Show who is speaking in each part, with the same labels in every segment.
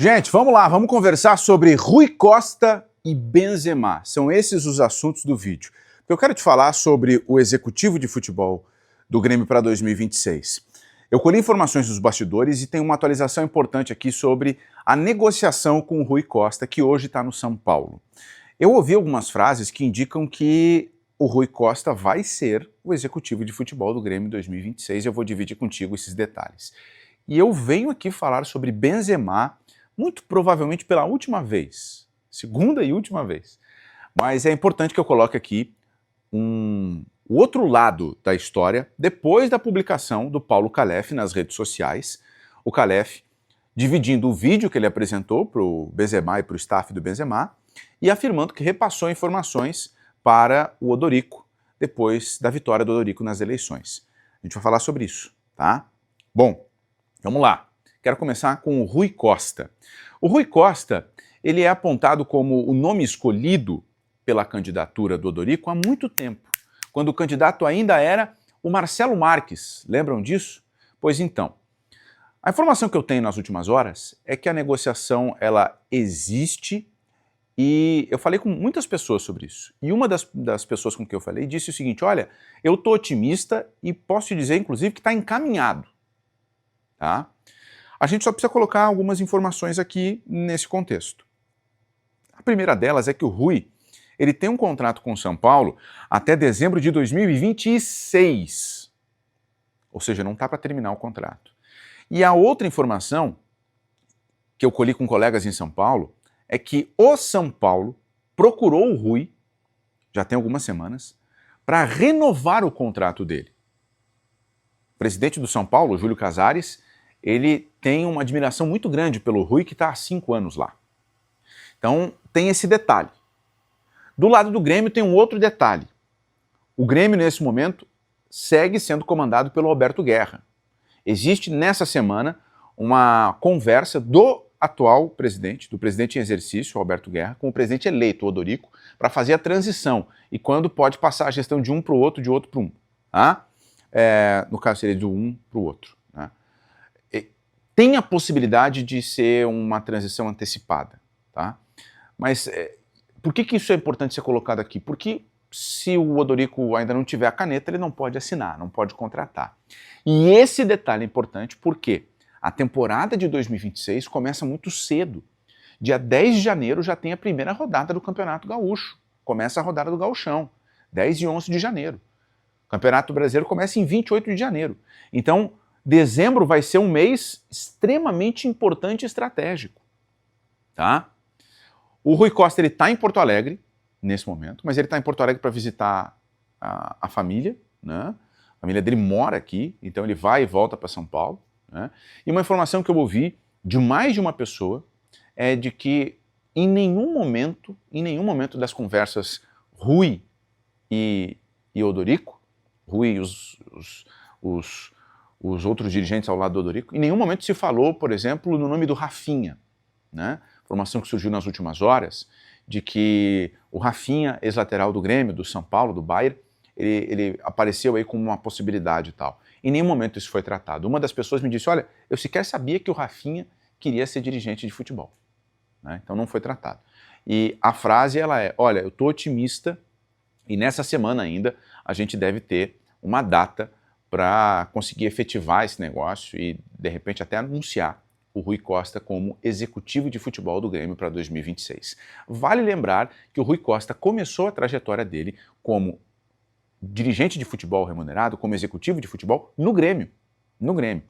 Speaker 1: Gente, vamos lá, vamos conversar sobre Rui Costa e Benzema. São esses os assuntos do vídeo. Eu quero te falar sobre o executivo de futebol do Grêmio para 2026. Eu colhi informações dos bastidores e tem uma atualização importante aqui sobre a negociação com o Rui Costa, que hoje está no São Paulo. Eu ouvi algumas frases que indicam que o Rui Costa vai ser o executivo de futebol do Grêmio em 2026 e eu vou dividir contigo esses detalhes. E eu venho aqui falar sobre Benzema, muito provavelmente pela última vez, segunda e última vez. Mas é importante que eu coloque aqui o outro lado da história, depois da publicação do Paulo Calef nas redes sociais. O Calef dividindo o vídeo que ele apresentou para o Benzema e para o staff do Benzema e afirmando que repassou informações para o Odorico, depois da vitória do Odorico nas eleições. A gente vai falar sobre isso, tá? Bom, vamos lá. Quero começar com o Rui Costa. O Rui Costa, ele é apontado como o nome escolhido pela candidatura do Odorico há muito tempo, quando o candidato ainda era o Marcelo Marques. Lembram disso? Pois então, a informação que eu tenho nas últimas horas é que a negociação ela existe e eu falei com muitas pessoas sobre isso. E uma das pessoas com quem eu falei disse o seguinte: olha, eu estou otimista e posso te dizer, inclusive, que está encaminhado. Tá? A gente só precisa colocar algumas informações aqui nesse contexto. A primeira delas é que o Rui ele tem um contrato com o São Paulo até dezembro de 2026. Ou seja, não está para terminar o contrato. E a outra informação que eu colhi com colegas em São Paulo é que o São Paulo procurou o Rui, já tem algumas semanas, para renovar o contrato dele. O presidente do São Paulo, Júlio Casares, ele tem uma admiração muito grande pelo Rui, que está há 5 anos lá. Então, tem esse detalhe. Do lado do Grêmio tem um outro detalhe. O Grêmio, nesse momento, segue sendo comandado pelo Roberto Guerra. Existe, nessa semana, uma conversa do atual presidente, do presidente em exercício, Roberto Guerra, com o presidente eleito, Odorico, para fazer a transição. E quando pode passar a gestão de um para o outro, de outro para um. Tá? No caso, seria de um para o outro. Né? Tem a possibilidade de ser uma transição antecipada, tá? Mas por que isso é importante ser colocado aqui? Porque se o Odorico ainda não tiver a caneta, ele não pode assinar, não pode contratar. E esse detalhe é importante porque a temporada de 2026 começa muito cedo. Dia 10 de janeiro já tem a primeira rodada do Campeonato Gaúcho. Começa a rodada do Gauchão, 10 e 11 de janeiro. O Campeonato Brasileiro começa em 28 de janeiro. Então, dezembro vai ser um mês extremamente importante e estratégico, tá? O Rui Costa está em Porto Alegre nesse momento, mas ele está em Porto Alegre para visitar a família, né? A família dele mora aqui, então ele vai e volta para São Paulo, né? E uma informação que eu ouvi de mais de uma pessoa é de que em nenhum momento das conversas Rui e Odorico, Rui e os outros dirigentes ao lado do Odorico, em nenhum momento se falou, por exemplo, no nome do Rafinha, né? Informação que surgiu nas últimas horas, de que o Rafinha, ex-lateral do Grêmio, do São Paulo, do Bayern, ele apareceu aí como uma possibilidade e tal. Em nenhum momento isso foi tratado. Uma das pessoas me disse, olha, eu sequer sabia que o Rafinha queria ser dirigente de futebol. Né? Então não foi tratado. E a frase ela é, olha, eu estou otimista e nessa semana ainda a gente deve ter uma data para conseguir efetivar esse negócio e, de repente, até anunciar o Rui Costa como executivo de futebol do Grêmio para 2026. Vale lembrar que o Rui Costa começou a trajetória dele como dirigente de futebol remunerado, como executivo de futebol no Grêmio. No Grêmio.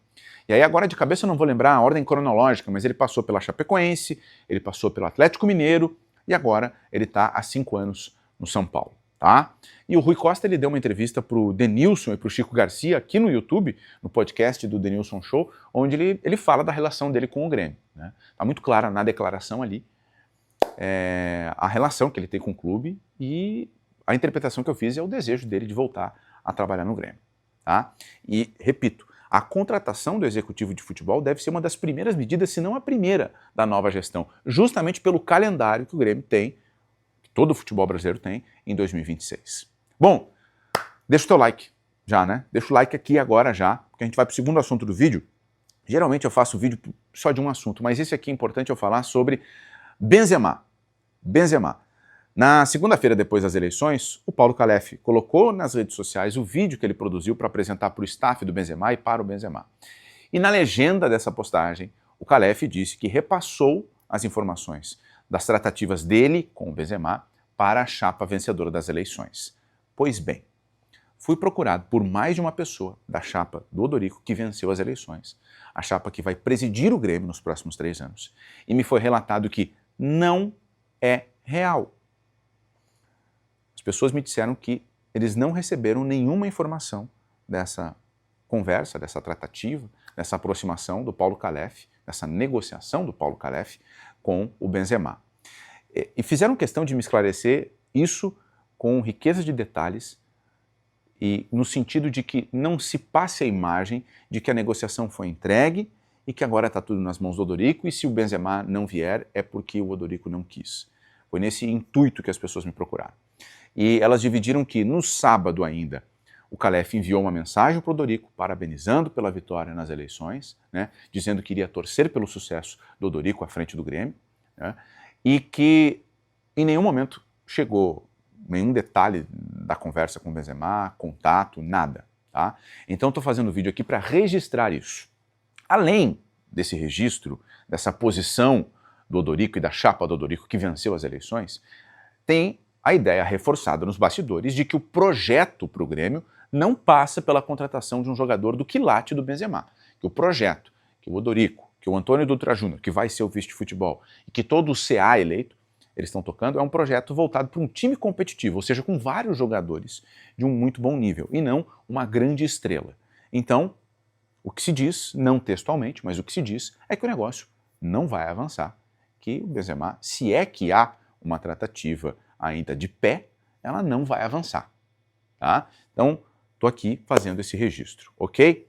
Speaker 1: E aí agora de cabeça eu não vou lembrar a ordem cronológica, mas ele passou pela Chapecoense, ele passou pelo Atlético Mineiro e agora ele está há 5 anos no São Paulo. Tá? E o Rui Costa ele deu uma entrevista para o Denilson e para o Chico Garcia aqui no YouTube, no podcast do Denilson Show, onde ele fala da relação dele com o Grêmio. Né? Tá muito clara na declaração ali a relação que ele tem com o clube e a interpretação que eu fiz é o desejo dele de voltar a trabalhar no Grêmio. Tá? E, repito, a contratação do executivo de futebol deve ser uma das primeiras medidas, se não a primeira, da nova gestão, justamente pelo calendário que o Grêmio tem, todo o futebol brasileiro tem, em 2026. Bom, deixa o teu like já, né? Deixa o like aqui agora já, porque a gente vai para o segundo assunto do vídeo. Geralmente eu faço vídeo só de um assunto, mas esse aqui é importante eu falar sobre Benzema. Benzema. Na segunda-feira, depois das eleições, o Paulo Calef colocou nas redes sociais o vídeo que ele produziu para apresentar para o staff do Benzema e para o Benzema. E na legenda dessa postagem, o Calef disse que repassou as informações das tratativas dele com o Benzema para a chapa vencedora das eleições. Pois bem, fui procurado por mais de uma pessoa da chapa do Odorico que venceu as eleições, a chapa que vai presidir o Grêmio nos próximos 3 anos, e me foi relatado que não é real. As pessoas me disseram que eles não receberam nenhuma informação dessa conversa, dessa tratativa, dessa aproximação do Paulo Calef, dessa negociação do Paulo Calef com o Benzema. E fizeram questão de me esclarecer isso com riqueza de detalhes e no sentido de que não se passe a imagem de que a negociação foi entregue e que agora está tudo nas mãos do Odorico e se o Benzema não vier é porque o Odorico não quis. Foi nesse intuito que as pessoas me procuraram. E elas dividiram que no sábado ainda o Calef enviou uma mensagem para o Odorico parabenizando pela vitória nas eleições, né, dizendo que iria torcer pelo sucesso do Odorico à frente do Grêmio, né, e que em nenhum momento chegou nenhum detalhe da conversa com o Benzema, contato, nada. Tá? Então estou fazendo o vídeo aqui para registrar isso. Além desse registro, dessa posição do Odorico e da chapa do Odorico que venceu as eleições, tem a ideia reforçada nos bastidores de que o projeto para o Grêmio não passa pela contratação de um jogador do quilate do Benzema. Que o projeto, que o Odorico, que o Antônio Dutra Júnior, que vai ser o vice de futebol, e que todo o CA eleito, eles estão tocando, é um projeto voltado para um time competitivo, ou seja, com vários jogadores de um muito bom nível, e não uma grande estrela. Então, o que se diz, não textualmente, mas o que se diz é que o negócio não vai avançar, que o Benzema, se é que há uma tratativa ainda de pé, ela não vai avançar. Tá? Então, estou aqui fazendo esse registro, ok?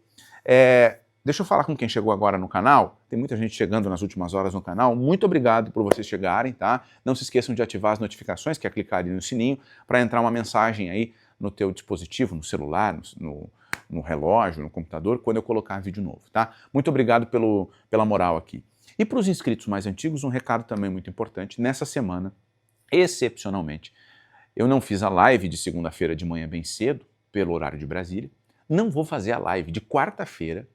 Speaker 1: Deixa eu falar com quem chegou agora no canal. Tem muita gente chegando nas últimas horas no canal. Muito obrigado por vocês chegarem, tá? Não se esqueçam de ativar as notificações, que é clicar ali no sininho, para entrar uma mensagem aí no teu dispositivo, no celular, no relógio, no computador, quando eu colocar vídeo novo, tá? Muito obrigado pela moral aqui. E para os inscritos mais antigos, um recado também muito importante. Nessa semana, excepcionalmente, eu não fiz a live de segunda-feira de manhã bem cedo, pelo horário de Brasília. Não vou fazer a live de quarta-feira,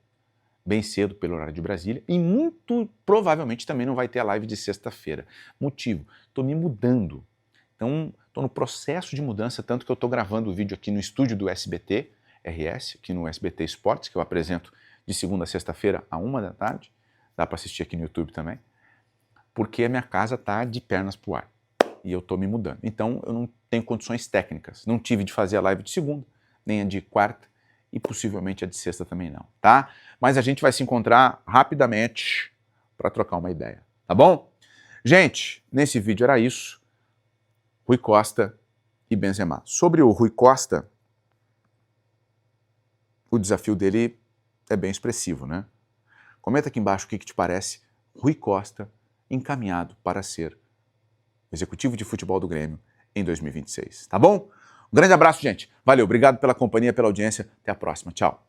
Speaker 1: bem cedo pelo horário de Brasília, e muito provavelmente também não vai ter a live de sexta-feira. Motivo, estou me mudando. Então, estou no processo de mudança, tanto que eu estou gravando o vídeo aqui no estúdio do SBT, RS, aqui no SBT Esportes, que eu apresento de segunda a sexta-feira à 13h. Dá para assistir aqui no YouTube também, porque a minha casa está de pernas para o ar e eu estou me mudando. Então, eu não tenho condições técnicas. Não tive de fazer a live de segunda, nem a de quarta e possivelmente a de sexta também não, tá? Mas a gente vai se encontrar rapidamente para trocar uma ideia, tá bom? Gente, nesse vídeo era isso. Rui Costa e Benzema. Sobre o Rui Costa, o desafio dele é bem expressivo, né? Comenta aqui embaixo o que te parece Rui Costa encaminhado para ser executivo de futebol do Grêmio em 2026, tá bom? Um grande abraço, gente. Valeu, obrigado pela companhia, pela audiência. Até a próxima. Tchau.